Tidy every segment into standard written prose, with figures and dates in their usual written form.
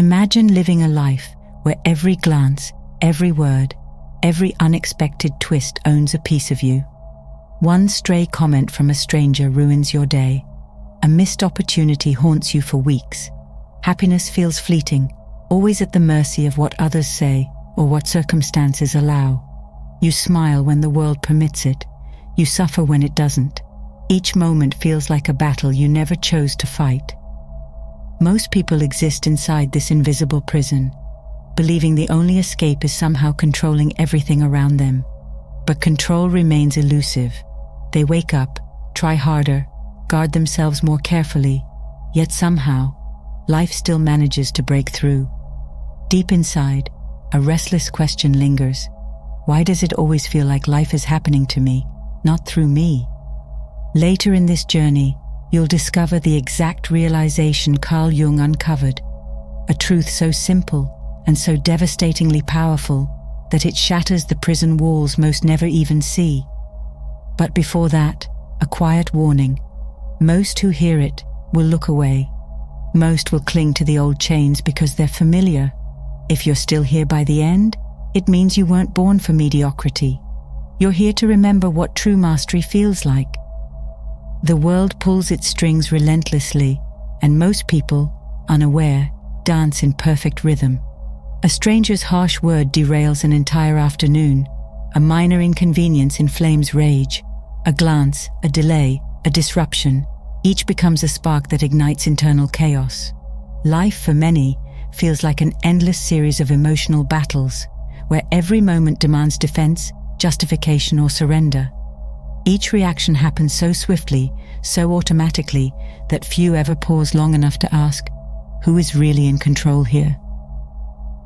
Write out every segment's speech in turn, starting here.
Imagine living a life where every glance, every word, every unexpected twist owns a piece of you. One stray comment from a stranger ruins your day. A missed opportunity haunts you for weeks. Happiness feels fleeting, always at the mercy of what others say or what circumstances allow. You smile when the world permits it. You suffer when it doesn't. Each moment feels like a battle you never chose to fight. Most people exist inside this invisible prison, believing the only escape is somehow controlling everything around them. But control remains elusive. They wake up, try harder, guard themselves more carefully, yet somehow, life still manages to break through. Deep inside, a restless question lingers. Why does it always feel like life is happening to me, not through me? Later in this journey, you'll discover the exact realization Carl Jung uncovered, a truth so simple and so devastatingly powerful that it shatters the prison walls most never even see. But before that, a quiet warning. Most who hear it will look away. Most will cling to the old chains because they're familiar. If you're still here by the end, it means you weren't born for mediocrity. You're here to remember what true mastery feels like. The world pulls its strings relentlessly, and most people, unaware, dance in perfect rhythm. A stranger's harsh word derails an entire afternoon. A minor inconvenience inflames rage. A glance, a delay, a disruption, each becomes a spark that ignites internal chaos. Life, for many, feels like an endless series of emotional battles, where every moment demands defense, justification, or surrender. Each reaction happens so swiftly, so automatically, that few ever pause long enough to ask, who is really in control here?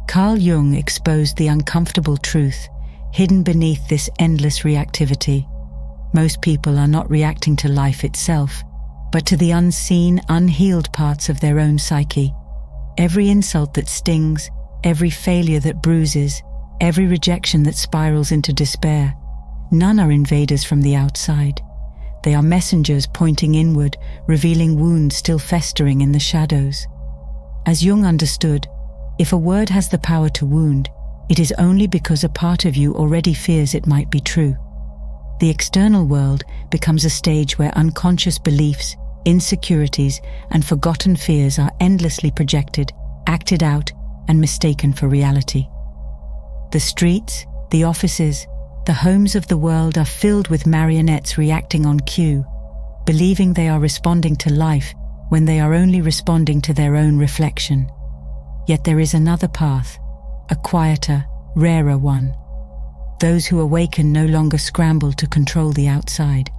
Carl Jung exposed the uncomfortable truth hidden beneath this endless reactivity. Most people are not reacting to life itself, but to the unseen, unhealed parts of their own psyche. Every insult that stings, every failure that bruises, every rejection that spirals into despair. None are invaders from the outside. They are messengers pointing inward, revealing wounds still festering in the shadows. As Jung understood, if a word has the power to wound, it is only because a part of you already fears it might be true. The external world becomes a stage where unconscious beliefs, insecurities, and forgotten fears are endlessly projected, acted out, and mistaken for reality. The streets, the offices, the homes of the world are filled with marionettes reacting on cue, believing they are responding to life when they are only responding to their own reflection. Yet there is another path, a quieter, rarer one. Those who awaken no longer scramble to control the outside.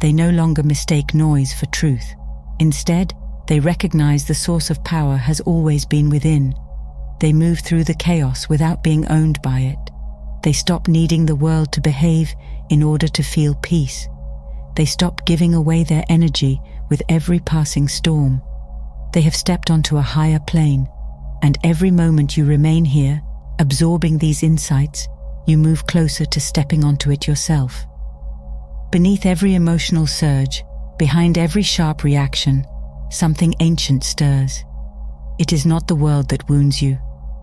They no longer mistake noise for truth. Instead, they recognize the source of power has always been within. They move through the chaos without being owned by it. They stop needing the world to behave in order to feel peace. They stop giving away their energy with every passing storm. They have stepped onto a higher plane, and every moment you remain here, absorbing these insights, you move closer to stepping onto it yourself. Beneath every emotional surge, behind every sharp reaction, something ancient stirs. It is not the world that wounds you.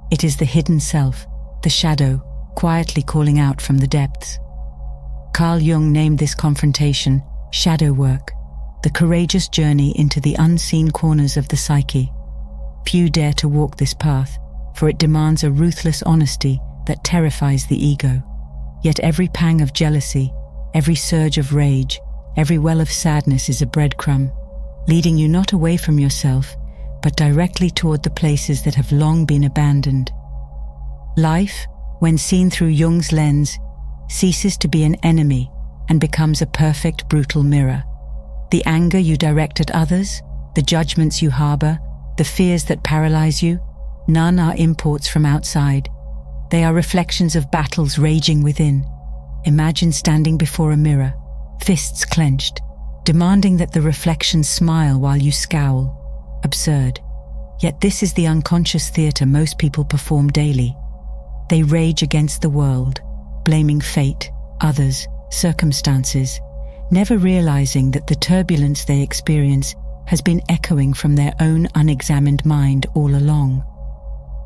It is the hidden self, the shadow, quietly calling out from the depths. Carl Jung named this confrontation shadow work, the courageous journey into the unseen corners of the psyche. Few dare to walk this path, for it demands a ruthless honesty that terrifies the ego. Yet every pang of jealousy, every surge of rage, every well of sadness is a breadcrumb, leading you not away from yourself, but directly toward the places that have long been abandoned. Life, when seen through Jung's lens, ceases to be an enemy and becomes a perfect, brutal mirror. The anger you direct at others, the judgments you harbor, the fears that paralyze you, none are imports from outside. They are reflections of battles raging within. Imagine standing before a mirror, fists clenched, demanding that the reflections smile while you scowl. Absurd. Yet this is the unconscious theater most people perform daily. They rage against the world, blaming fate, others, circumstances, never realizing that the turbulence they experience has been echoing from their own unexamined mind all along.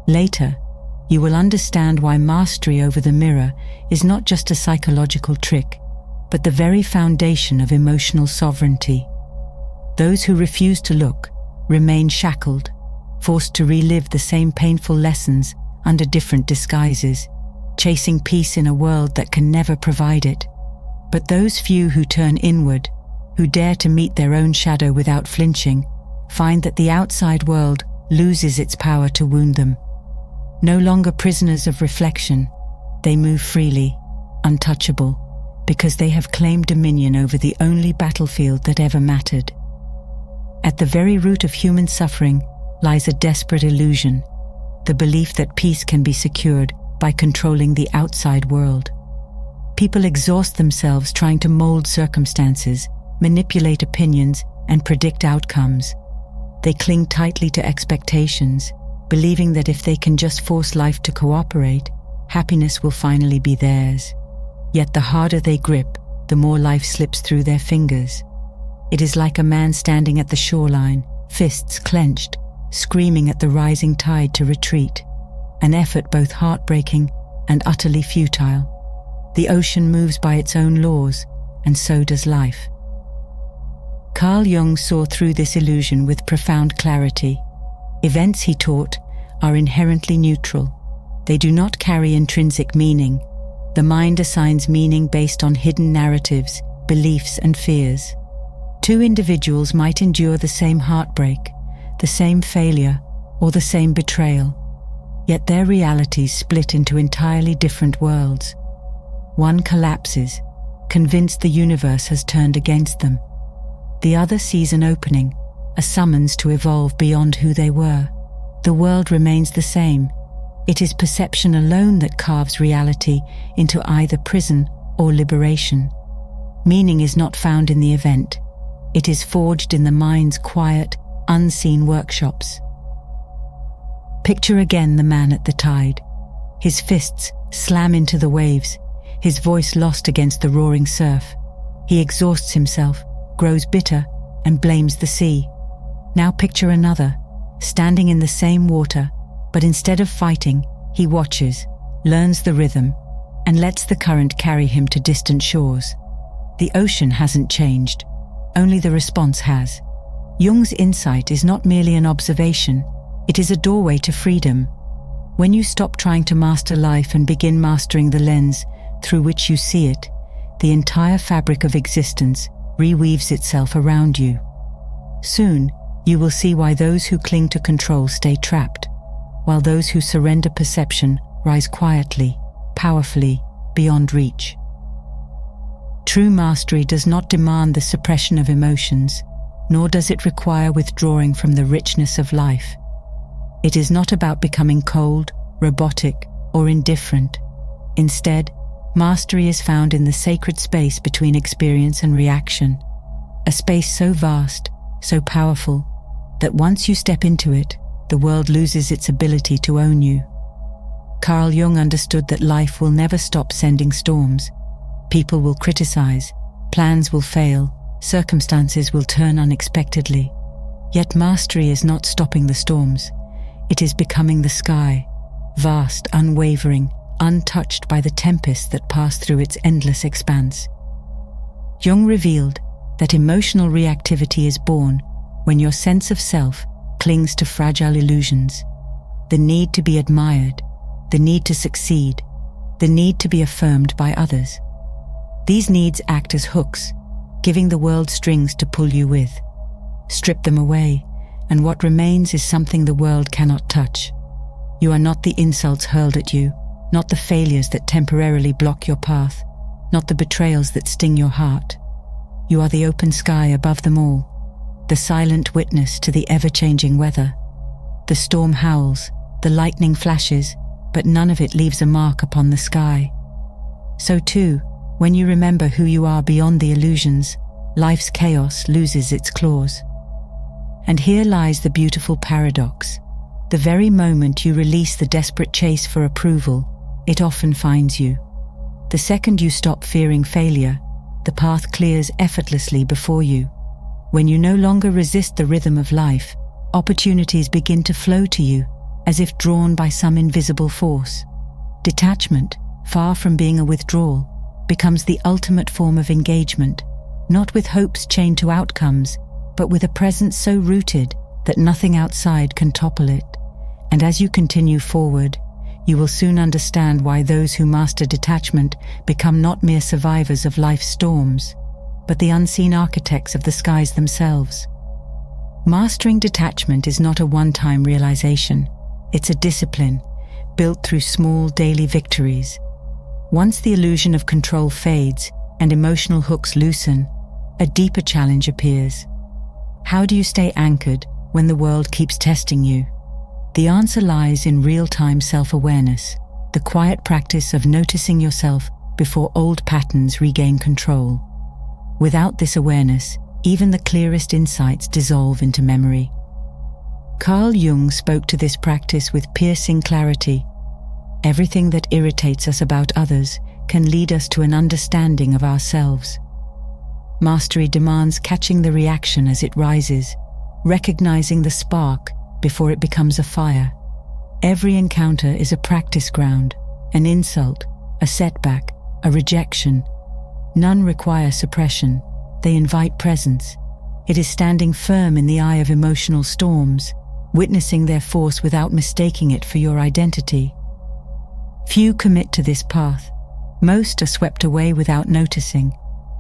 Later, you will understand why mastery over the mirror is not just a psychological trick, but the very foundation of emotional sovereignty. Those who refuse to look remain shackled, forced to relive the same painful lessons under different disguises, chasing peace in a world that can never provide it. But those few who turn inward, who dare to meet their own shadow without flinching, find that the outside world loses its power to wound them. No longer prisoners of reflection, they move freely, untouchable, because they have claimed dominion over the only battlefield that ever mattered. At the very root of human suffering lies a desperate illusion, the belief that peace can be secured by controlling the outside world. People exhaust themselves trying to mold circumstances, manipulate opinions, and predict outcomes. They cling tightly to expectations, believing that if they can just force life to cooperate, happiness will finally be theirs. Yet the harder they grip, the more life slips through their fingers. It is like a man standing at the shoreline, fists clenched, screaming at the rising tide to retreat, an effort both heartbreaking and utterly futile. The ocean moves by its own laws, and so does life. Carl Jung saw through this illusion with profound clarity. Events, he taught, are inherently neutral. They do not carry intrinsic meaning. The mind assigns meaning based on hidden narratives, beliefs, and fears. Two individuals might endure the same heartbreak, the same failure, or the same betrayal. Yet their realities split into entirely different worlds. One collapses, convinced the universe has turned against them. The other sees an opening, a summons to evolve beyond who they were. The world remains the same. It is perception alone that carves reality into either prison or liberation. Meaning is not found in the event. It is forged in the mind's quiet, unseen workshops. Picture again the man at the tide. His fists slam into the waves, his voice lost against the roaring surf. He exhausts himself, grows bitter, and blames the sea. Now picture another, standing in the same water, but instead of fighting, he watches, learns the rhythm, and lets the current carry him to distant shores. The ocean hasn't changed, only the response has. Jung's insight is not merely an observation, it is a doorway to freedom. When you stop trying to master life and begin mastering the lens through which you see it, the entire fabric of existence reweaves itself around you. Soon, you will see why those who cling to control stay trapped, while those who surrender perception rise quietly, powerfully, beyond reach. True mastery does not demand the suppression of emotions, nor does it require withdrawing from the richness of life. It is not about becoming cold, robotic, or indifferent. Instead, mastery is found in the sacred space between experience and reaction, a space so vast, so powerful, that once you step into it, the world loses its ability to own you. Carl Jung understood that life will never stop sending storms. People will criticize, plans will fail, circumstances will turn unexpectedly. Yet mastery is not stopping the storms. It is becoming the sky, vast, unwavering, untouched by the tempests that pass through its endless expanse. Jung revealed that emotional reactivity is born when your sense of self clings to fragile illusions. The need to be admired, the need to succeed, the need to be affirmed by others. These needs act as hooks, giving the world strings to pull you with. Strip them away, and what remains is something the world cannot touch. You are not the insults hurled at you, not the failures that temporarily block your path, not the betrayals that sting your heart. You are the open sky above them all, the silent witness to the ever-changing weather. The storm howls, the lightning flashes, but none of it leaves a mark upon the sky. So too, when you remember who you are beyond the illusions, life's chaos loses its claws. And here lies the beautiful paradox. The very moment you release the desperate chase for approval, it often finds you. The second you stop fearing failure, the path clears effortlessly before you. When you no longer resist the rhythm of life, opportunities begin to flow to you, as if drawn by some invisible force. Detachment, far from being a withdrawal, becomes the ultimate form of engagement, not with hopes chained to outcomes, but with a presence so rooted that nothing outside can topple it. And as you continue forward, you will soon understand why those who master detachment become not mere survivors of life's storms, but the unseen architects of the skies themselves. Mastering detachment is not a one-time realization. It's a discipline, built through small daily victories. Once the illusion of control fades and emotional hooks loosen, a deeper challenge appears. How do you stay anchored when the world keeps testing you? The answer lies in real-time self-awareness, the quiet practice of noticing yourself before old patterns regain control. Without this awareness, even the clearest insights dissolve into memory. Carl Jung spoke to this practice with piercing clarity. Everything that irritates us about others can lead us to an understanding of ourselves. Mastery demands catching the reaction as it rises, recognizing the spark before it becomes a fire. Every encounter is a practice ground, an insult, a setback, a rejection. None require suppression. They invite presence. It is standing firm in the eye of emotional storms, witnessing their force without mistaking it for your identity. Few commit to this path. Most are swept away without noticing.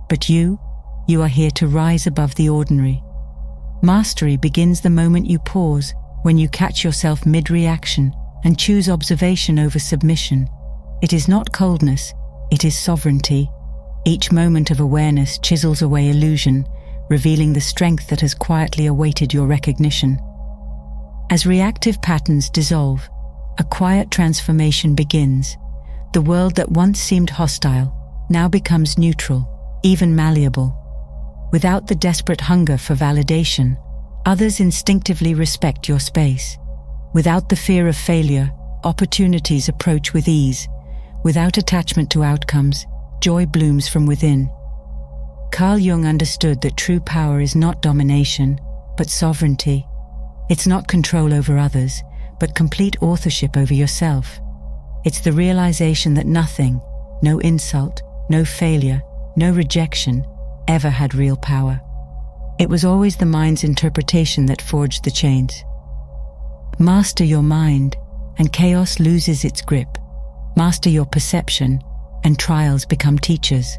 But you are here to rise above the ordinary. Mastery begins the moment you pause, when you catch yourself mid-reaction and choose observation over submission. It is not coldness, it is sovereignty. Each moment of awareness chisels away illusion, revealing the strength that has quietly awaited your recognition. As reactive patterns dissolve, a quiet transformation begins. The world that once seemed hostile now becomes neutral, even malleable. Without the desperate hunger for validation, others instinctively respect your space. Without the fear of failure, opportunities approach with ease. Without attachment to outcomes, joy blooms from within. Carl Jung understood that true power is not domination, but sovereignty. It's not control over others, but complete authorship over yourself. It's the realization that nothing, no insult, no failure, no rejection, ever had real power. It was always the mind's interpretation that forged the chains. Master your mind, and chaos loses its grip. Master your perception, and trials become teachers.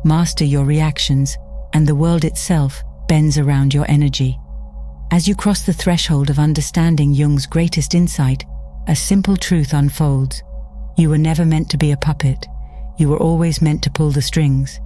Master your reactions, and the world itself bends around your energy. As you cross the threshold of understanding Jung's greatest insight, a simple truth unfolds. You were never meant to be a puppet. You were always meant to pull the strings.